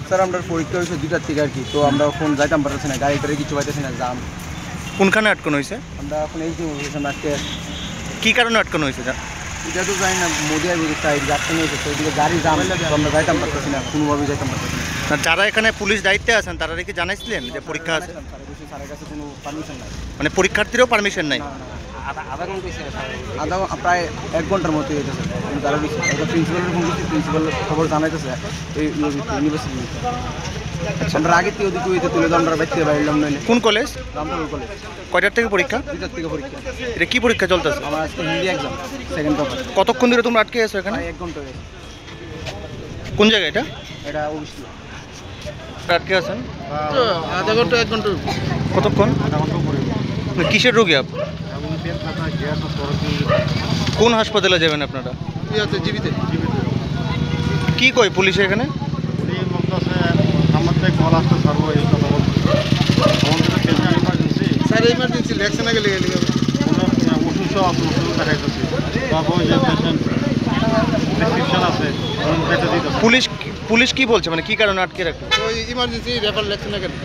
Sir আমরা পরীক্ষা হয়েছে 2টার থেকে আর কি, তো আমরা এখন যাইতাম পারতেছি না, গাড়ি টাড়ি কিছু পাইতেছি না, জাম। কোনখানে আটকানো হয়েছে? আমরা এখন এই যে আজকে কি কারণে আটকানো হয়েছে? এটা তো জানি না, মোদি আর সাইড আটকানো হয়েছে, তো ওইদিকে গাড়ি জাম, তো আমরা যাইতাম পারতেছি না, কোনোভাবেই যাইতাম পারতেছি না। না, যারা এখানে পুলিশ দায়িত্বে আছেন তারা কি জানাইছিলেন যে পরীক্ষা আছে? স্যারের কাছে কোনো পারমিশন নাই, মানে পরীক্ষার্থীরও পারমিশন নাই? আধা প্রায় 1 ঘন্টার মতো হয়েছে স্যার, আমি দাঁড়া দিচ্ছি। প্রিন্সিপালের ফোন করছি, প্রিন্সিপাল খবর জানাইতেছে এই ইউনিভার্সিটি। আমরা আগে থেকে ওদিকে হইতে তুলে তো আমরা বাইতে বাইলাম নইলে। কোন কলেজ? রামপুর কলেজ। কয়টার থেকে পরীক্ষা? 2টার থেকে পরীক্ষা। এটা কি পরীক্ষা চলতেছে? আমার আজকে হিন্দি এক্সাম, সেকেন্ড পেপার। কতক্ষণ ধরে তোমরা আটকে আছো এখানে? 1 ঘন্টা হয়েছে। কোন জায়গায় এটা? এটা অবশ্যই আটকে আছেন আধা ঘন্টা 1 ঘন্টা। কতক্ষণ? আধা ঘন্টা পরে। কিসের রোগী আপনি? কোন হাসপাতালে যাবেন আপনারা? জীবিতে। কি কয় পুলিশ এখানে? স্যার ইমার্জেন্সি লেকশনে গেলে পুলিশ কি বলছে, মানে কি কারণে আটকে রাখবে? ওই ইমার্জেন্সি রেফার লেকশনে গেলে।